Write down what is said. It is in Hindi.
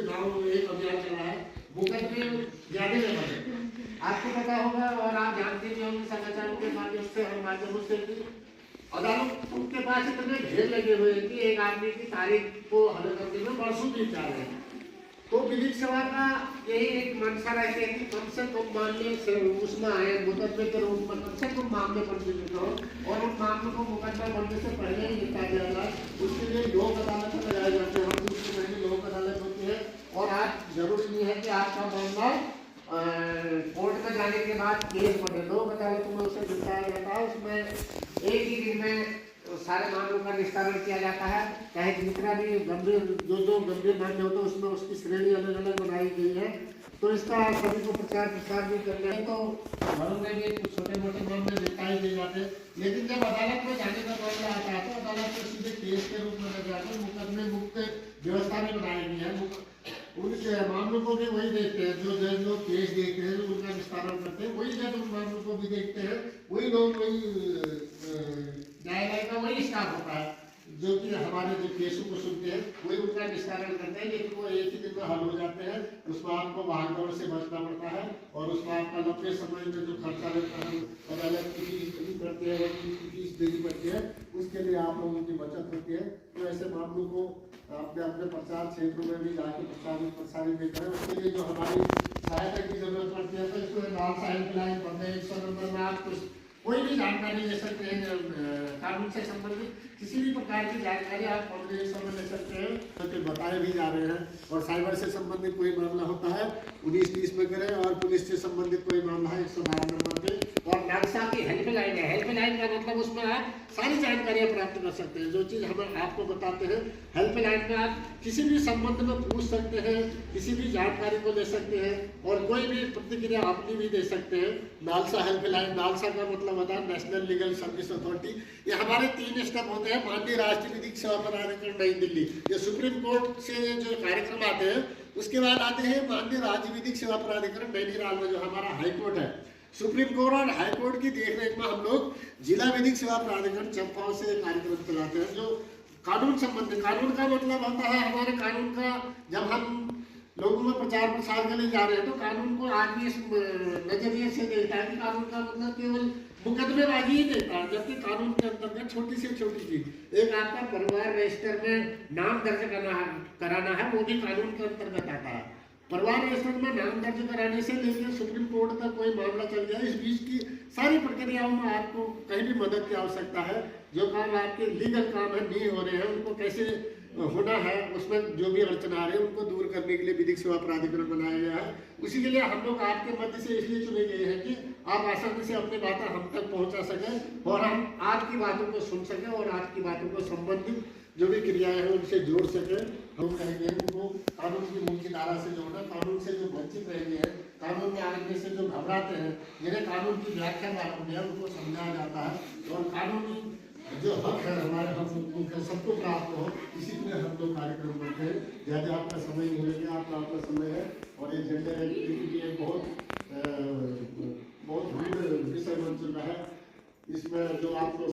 गाँव में एक अभियान चला है, मुकदमे ज्यादा में बढ़े। आपको पता होगा और आप जानते भी होंगे समाचार के माध्यमों से कि अदालत के पास इतने ढेर लगे हुए हैं कि एक आदमी की तारीख को हल करने में वर्षों बीत जा रहे हैं। तो विधिक सेवा का यही एक मंशा रहती है कि कम से कम मामले से उसमें आए, मुकदमे के रूप में कम से कम मामले पंजीकृत हो और उन मामलों को मुकदमा बनने से पहले ही निपटा जाएगा। उसके लिए लोक अदालत लगाए जाते हैं, उसके पहले लोक अदालत होती है। और आज जरूरी नहीं है कि आपका मामला कोर्ट में जाने के बाद केस बने, लोक अदालतों में उसे निपटाया जाता है। उसमें एक ही दिन में सारे मामलों का निस्तारण किया जाता है, चाहे जितना भी गंभीर जो गंभीर मामले होते हैं उसमें उसकी श्रेणी अलग अलग बनाई गई है। तो इसका सभी को प्रचार प्रसार भी करना है। तो घरों में भी कुछ छोटे मोटे मामले निपटाए दिए जाते हैं, लेकिन जब अदालत में जाने का मामला आता है तो अदालत में सीधे केस के रूप में लग जाते हैं। मुकदमे मुक्त व्यवस्था में बनाई गई है, उन मामलों को भी वही देखते हैं, जो जज लोग केस देखते हैं उनका निस्तारण करते हैं, वही जज उन मामलों को भी देखते हैं, वही लोग वही न्यायालय का वही स्टाफ होता है जो कि हमारे जो केसों को सुनते हैं वही उनका निस्तारण करते हैं। लेकिन वो एक ही दिन में हल हो जाते हैं, उसमें आपको भाग दौड़ से बचना पड़ता है और उसमें आपका लंबे समय में जो खर्चा रहता है, अदालत की फीस देनी पड़ती है, वकील की फीस देनी पड़ती है, उसके लिए आप लोगों की बचत होती है। तो ऐसे मामलों को अपने अपने प्रचार क्षेत्रों में भी जाके प्रसारित भी करें। उसके लिए जो हमारी सहायता की जरूरत पड़ती है तो इसमें नालसा हेल्पलाइन 15 नंबर में आप कोई भी जानकारी ले सकते हैं। कानून से संबंधित किसी भी प्रकार की जानकारी आप 15 में ले सकते हैं, तो बताए भी जा रहे हैं। और साइबर से संबंधित कोई मामला होता है 1930 में करें, और पुलिस से संबंधित कोई मामला है 112 नंबर पे। और नालसा की हेल्पलाइन है, हेल्पलाइन का मतलब उसमें आप सारी जानकारियां प्राप्त कर सकते हैं। जो चीज़ हम आपको बताते हैं हेल्पलाइन में आप किसी भी संबंध में पूछ सकते हैं, किसी भी जानकारी को ले सकते हैं और कोई भी प्रतिक्रिया अपनी भी दे सकते हैं। नालसा हेल्पलाइन, नालसा का मतलब होता है नेशनल लीगल सर्विस अथॉरिटी। ये हमारे 3 स्टेप होते हैं। माननीय राष्ट्रीय विधिक सेवा प्राधिकरण नई दिल्ली, ये सुप्रीम कोर्ट से जो कार्यक्रम आते हैं, उसके बाद आते हैं माननीय राज्य विधिक सेवा प्राधिकरण नैनीताल में जो हमारा हाईकोर्ट है। सुप्रीम कोर्ट और हाईकोर्ट की देखरेख में हम लोग जिला विधिक सेवा प्राधिकरण चंपाओं से कार्यक्रम चलाते हैं। जो कानून संबंधी, कानून का मतलब होता है हमारे कानून का, जब हम लोगों में प्रचार प्रसार के लिए जा रहे हैं तो कानून को आदमी इस नजरिए से देखता है कि कानून का मतलब केवल मुकदमेबाजी ही देखता है, जबकि कानून के अंतर्गत छोटी से छोटी चीज, एक आपका परिवार रजिस्टर में नाम दर्ज कराना है, वो भी कानून के अंतर्गत आता है। परिवार रजिस्टर में नाम दर्ज कराने से लेकर सुप्रीम कोर्ट तक कोई मामला चल गया, इस बीच की सारी प्रक्रियाओं में आपको कहीं भी मदद की आवश्यकता है। जो काम आपके लीगल काम है नहीं हो रहे हैं, उनको कैसे होना है, उसमें जो भी अड़चन आ रही है उनको दूर करने के लिए विधिक सेवा प्राधिकरण बनाया गया है। उसी के लिए हम लोग आपके मध्य से इसलिए चुने गए हैं कि आप आसानी से अपनी बातें हम तक पहुंचा सकें और हम आपकी बातों को सुन सकें और आपकी बातों को संबंधित जो भी क्रियाएं हैं उनसे जोड़ सकें। हम कहेंगे उनको कानून की मुख्य धारा से जोड़ना, कानून से जो वंचित रहे हैं, कानून में आने से जो घबराते हैं, जिन्हें कानून की व्याख्या मालूम है, उनको समझाया जाता है और कानूनी जो हक है हमारे, हम सबको प्राप्त हो, इसी में हम लोग कार्यक्रम करते हैं। ज़्यादा आपका समय नहीं मिलेगा, आपका समय है और ये जेंडर एक्टिविटी एक बहुत बहुत विषय बन चुका है। इसमें जो आप लोग